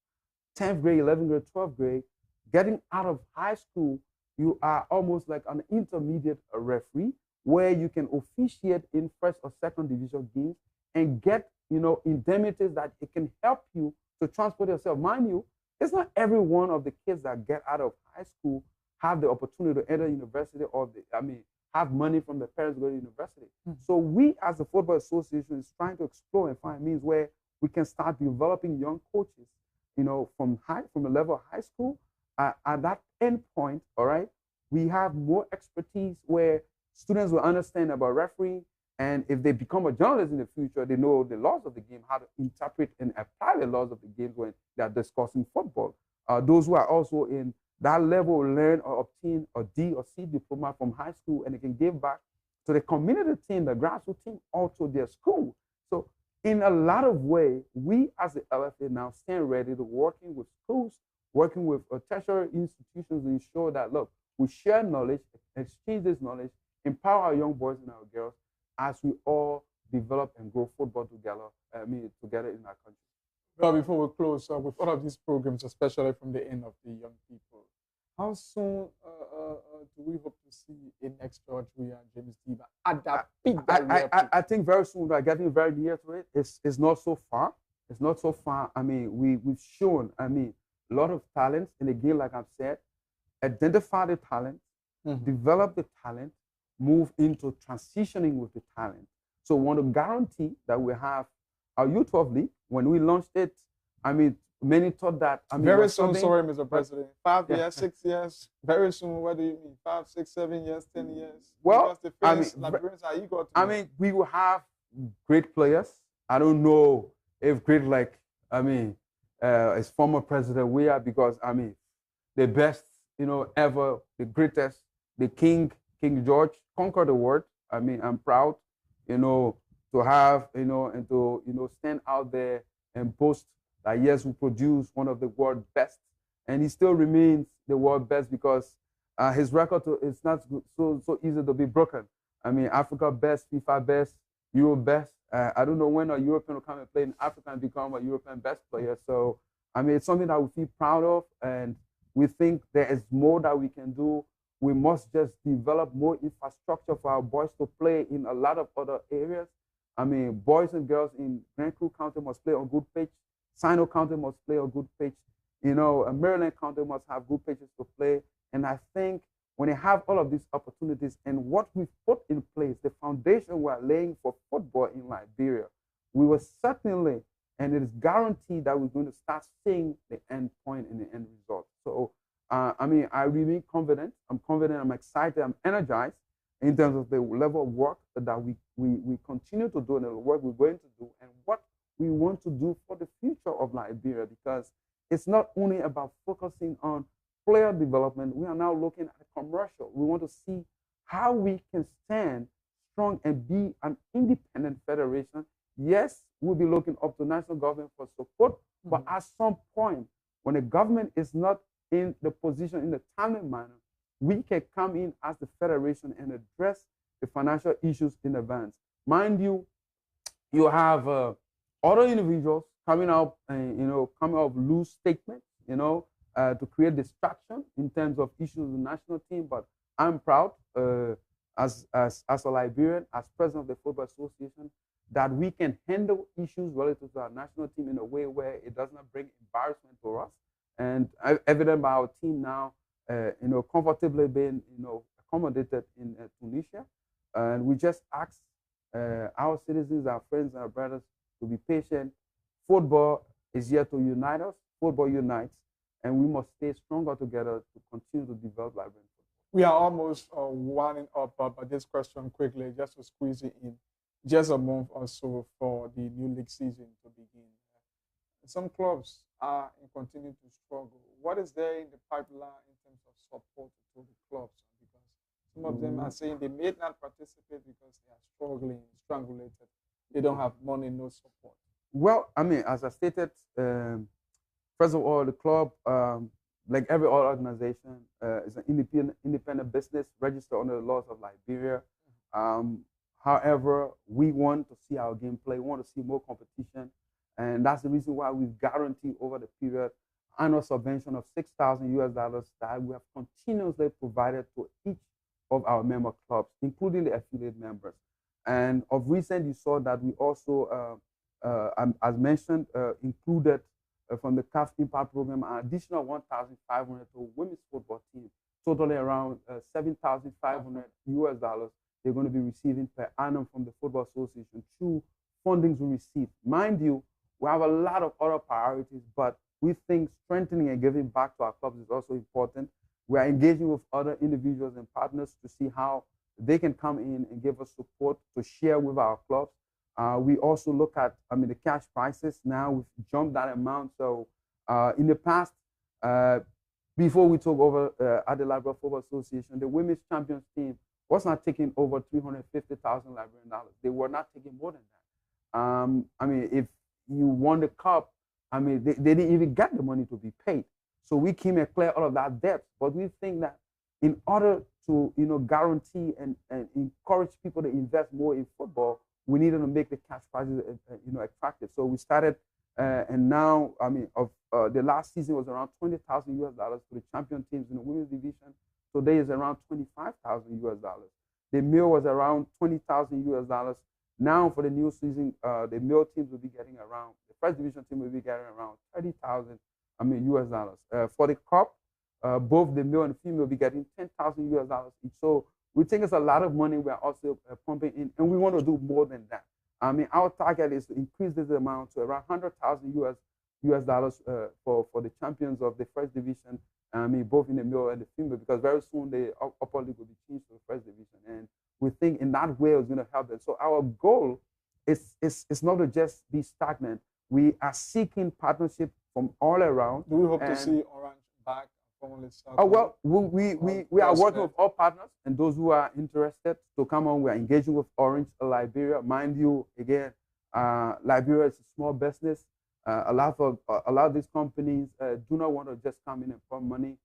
10th grade, 11th grade, 12th grade, getting out of high school, you are almost like an intermediate referee where you can officiate in first or second division games and get, indemnities that it can help you to transport yourself. Mind you, it's not every one of the kids that get out of high school have the opportunity to enter university or have money from their parents to go to university. So we as the Football Association is trying to explore and find means where we can start developing young coaches, from the level of high school. At that end point, all right, we have more expertise where students will understand about refereeing, and if they become a journalist in the future, they know the laws of the game, how to interpret and apply the laws of the game when they are discussing football. Those who are also in that level will learn or obtain a D or C diploma from high school, and they can give back to the community team, the grassroots team, or to their school. So in a lot of ways, we as the LFA now stand ready to working with schools, working with tertiary institutions to ensure that, look, we share knowledge, exchange this knowledge, empower our young boys and our girls as we all develop and grow football together, together in our country. Well, before we close, with all of these programs, especially from the end of the young people, how soon do we hope to see a next George Weah and James Diba at that peak? I think very soon we're getting very near to it. It's not so far. It's not so far. We've shown, a lot of talents. And again, like I've said, identify the talent, develop the talent, move into transitioning with the talent. So we want to guarantee that we have our U12 league. When we launched it, many thought that very soon. Sorry, Mr. President. 5 years, 6 years. Very soon. What do you mean? 5, 6, 7 years, 10 years? Well, because the fans, Liberians are eager to. We will have great players. I don't know if great as former President Weah, because the best, ever, the greatest, the King George conquered the world. I'm proud, to have, and to stand out there and boast that yes, we produced one of the world's best, and he still remains the world's best because his record is not so easy to be broken. Africa best, FIFA best, Europe best. I don't know when a European will come and play in Africa and become a European best player. So it's something that we feel proud of, and we think there is more that we can do. We must just develop more infrastructure for our boys to play in a lot of other areas. Boys and girls in Grand Crew County must play on good pitch. Sino County must play on good pitch. Maryland County must have good pitches to play. And I think when they have all of these opportunities and what we've put in place, the foundation we're laying for football in Liberia, we will certainly, and it is guaranteed that we're going to start seeing the end point and the end result. So, I remain confident. I'm confident, I'm excited, I'm energized in terms of the level of work that we continue to do and the work we're going to do and what we want to do for the future of Liberia, because it's not only about focusing on player development. We are now looking at a commercial. We want to see how we can stand strong and be an independent federation. Yes, we'll be looking up to national government for support, but at some point, when the government is not in the position, in the timely manner, we can come in as the federation and address the financial issues in advance. Mind you, you have other individuals coming out and coming out with loose statements, to create distraction in terms of issues with the national team. But I'm proud as a Liberian, as president of the Football Association, that we can handle issues relative to our national team in a way where it does not bring embarrassment to us. And evident by our team now, comfortably being, accommodated in Tunisia. And we just ask our citizens, our friends, our brothers to be patient. Football is here to unite us. Football unites, and we must stay stronger together to continue to develop Liberian football. We are almost winding up, but this question quickly, just to squeeze it in. Just a month or so for the new league season to begin. Some clubs are continuing to struggle. What is there in the pipeline in terms of support to the clubs? Because some of them are saying they may not participate because they are struggling, strangulated. They don't have money, no support. Well, I mean, as I stated, first of all, the club, like every other organization, is an independent business registered under the laws of Liberia. However, we want to see our game play. We want to see more competition. And that's the reason why we've guaranteed over the period annual subvention of $6,000 that we have continuously provided to each of our member clubs, including the affiliate members. And of recent, you saw that we also, as mentioned, included from the CAF Impact Program an additional $1,500 to women's football team, totally around $7,500 they're going to be receiving per annum from the Football Association through fundings we receive. Mind you, we have a lot of other priorities, but we think strengthening and giving back to our clubs is also important. We are engaging with other individuals and partners to see how they can come in and give us support to share with our clubs. We also look at, the cash prices. Now we've jumped that amount. So in the past, before we took over at the Liberia Football Association, the women's champions team was not taking over $350,000 Liberian dollars. They were not taking more than that. If you won the cup, they didn't even get the money to be paid. So we came and cleared all of that debt. But we think that in order to, guarantee and encourage people to invest more in football, we needed to make the cash prizes, attractive. So we started, and now, the last season was around $20,000 for the champion teams in the women's division. Today is around $25,000. The male was around $20,000. Now for the new season, the male teams will be getting around, the first division team will be getting around $30,000 US. For the cup, both the male and female will be getting $10,000 each. So we think it's a lot of money we are also pumping in, and we want to do more than that. Our target is to increase this amount to around $100,000 US for the champions of the first division. Both in the male and the female, because very soon the upper league will be changed to the first division, and we think in that way it's going to help them. So our goal is not to just be stagnant. We are seeking partnership from all around. Do we hope to see Orange back formally started? Oh well, we are working with all partners and those who are interested to come on. We are engaging with Orange Liberia. Mind you, again, Liberia is a small business. A lot of these companies do not want to just come in and pump money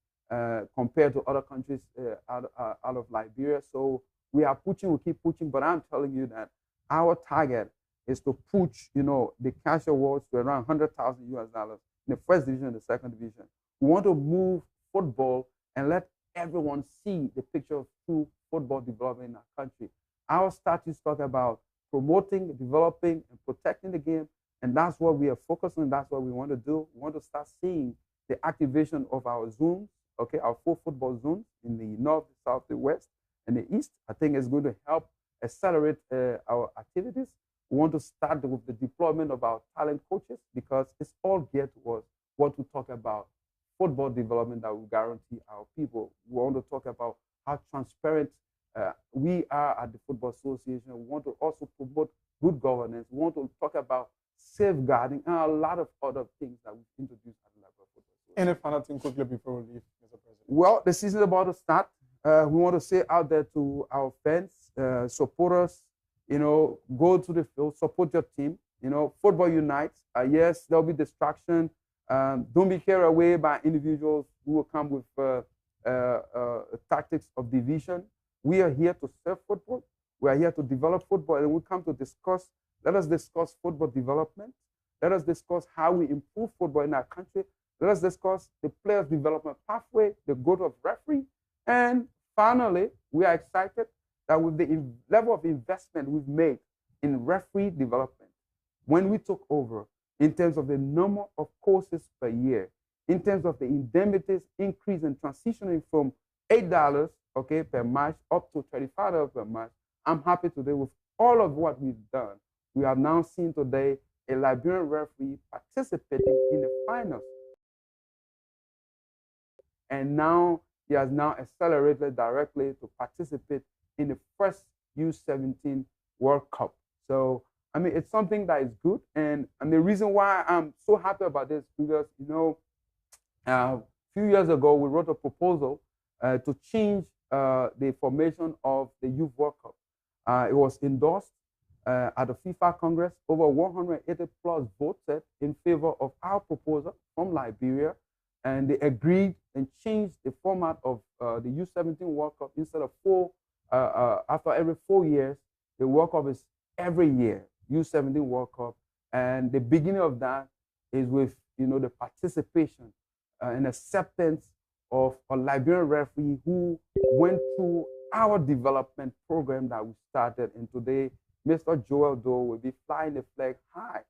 compared to other countries out of Liberia. So we are pushing, we keep pushing, but I'm telling you that our target is to push, the cash awards to around $100,000 in the first division and the second division. We want to move football and let everyone see the picture of true football development in our country. Our statutes talk about promoting, developing, and protecting the game. And that's what we are focused on. That's what we want to do. We want to start seeing the activation of our zones, our 4 football zones in the north, the south, the west, and the east. I think it's going to help accelerate our activities. We want to start with the deployment of our talent coaches, because it's all geared towards what we talk about football development that will guarantee our people. We want to talk about how transparent we are at the Football Association. We want to also promote good governance. We want to talk about safeguarding and a lot of other things that we've introduced at the Liberia Football Association. Any final thing quickly before we leave, Mr. President? Well, the season is about to start. We want to say out there to our fans, supporters, go to the field, support your team. Football unites. Yes, there'll be distraction. Don't be carried away by individuals who will come with tactics of division. We are here to serve football. We are here to develop football, and we come to discuss. Let us discuss football development. Let us discuss how we improve football in our country. Let us discuss the players' development pathway, the growth of referee, and finally, we are excited that with the level of investment we've made in referee development, when we took over, in terms of the number of courses per year, in terms of the indemnities increase and transitioning from $8, okay, per match up to $35 per match, I'm happy today with all of what we've done. We have now seen today a Liberian referee participating in the finals. And now he has now accelerated directly to participate in the first U17 World Cup. So, I mean, it's something that is good. And the reason why I'm so happy about this, because, you know, a few years ago, we wrote a proposal to change the formation of the Youth World Cup. It was endorsed at the FIFA Congress. Over 180 plus voted in favor of our proposal from Liberia. And they agreed and changed the format of the U17 World Cup. Instead of after every 4 years, the World Cup is every year, U17 World Cup. And the beginning of that is with, you know, the participation and acceptance of a Liberian referee who went through our development program that we started. And today, Mr. Joel Doe will be flying the flag high,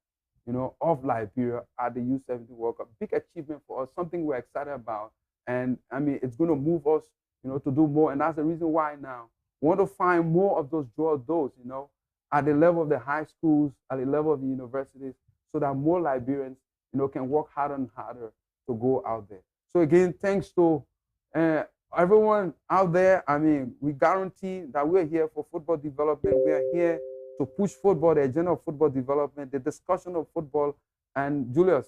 you know, of Liberia at the U17 World Cup. Big achievement for us, something we're excited about. And I mean, it's going to move us, you know, to do more. And that's the reason why now we want to find more of those Joel Does, you know, at the level of the high schools, at the level of the universities, so that more Liberians, you know, can work harder and harder to go out there. So again, thanks to everyone out there. I mean, we guarantee that we're here for football development. We are here to push football, the agenda of football development, the discussion of football. And Julius,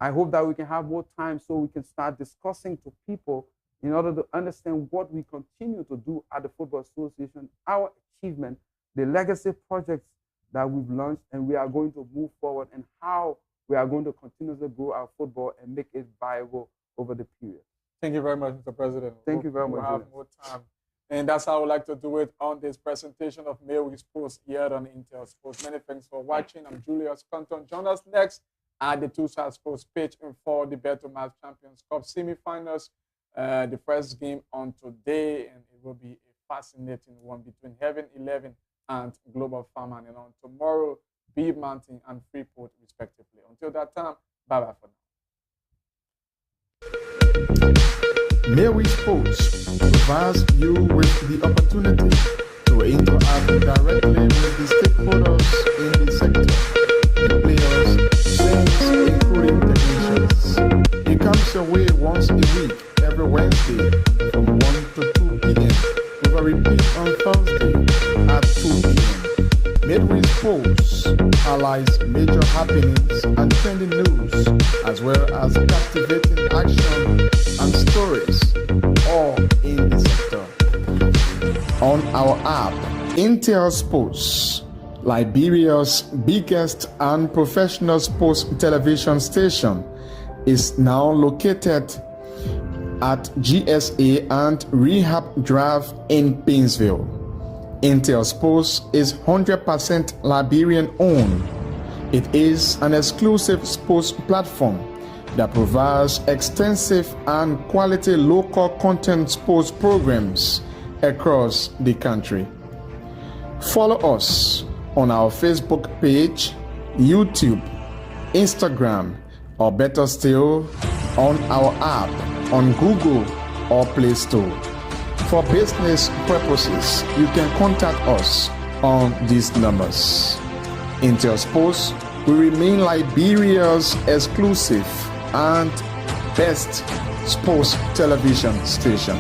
I hope that we can have more time so we can start discussing to people in order to understand what we continue to do at the Football Association, our achievement, the legacy projects that we've launched, and we are going to move forward, and how we are going to continuously grow our football and make it viable over the period. Thank you very much, Mr. President. Thank you very much. We'll have more time. And that's how I would like to do it on this presentation of Midweek Sports here on Intel Sports. Many thanks for watching. I'm Julius Canton. Join us next at the Two-Side Sports pitch for the Beto Match Champions Cup semifinals. The first game on today, and it will be a fascinating one between Heaven 11 and Global Farmer. And on tomorrow, Beef Mountain and Freeport, respectively. Until that time, bye-bye for now. Midweek Sports provides you with the opportunity to interact directly with the stakeholders in the sector, the players, fans, including technicians. It comes your way once a week, every Wednesday from 1 to 2 p.m. with a repeat on Thursday at 2 p.m. Midweek Sports highlights major happenings and trending news, as well as captivating action and stories, all in the sector. On our app, Intel Sports, Liberia's biggest and professional sports television station, is now located at GSA and Rehab Drive in Painesville. Intel Sports is 100% Liberian owned. It is an exclusive sports platform that provides extensive and quality local content sports programs across the country. Follow us on our Facebook page, YouTube, Instagram, or better still, on our app on Google or Play Store. For business purposes, you can contact us on these numbers. Intel Sports will remain Liberia's exclusive and best sports television station.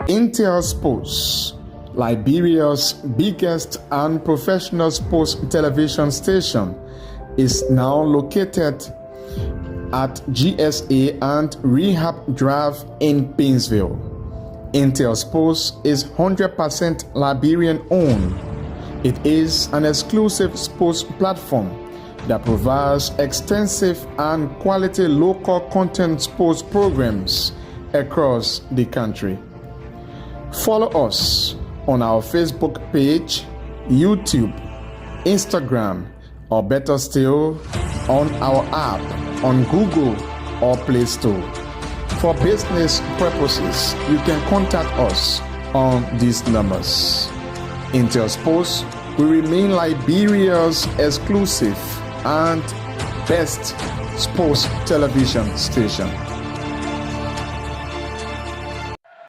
Intel Sports, Liberia's biggest and professional sports television station, is now located at GSA and Rehab Drive in Painesville. Intel Sports is 100% Liberian owned. It is an exclusive sports platform that provides extensive and quality local content sports programs across the country. Follow us on our Facebook page, YouTube, Instagram, or better still, on our app on Google or Play Store. For business purposes, you can contact us on these numbers. Intel Sports will remain Liberia's exclusive and best sports television station.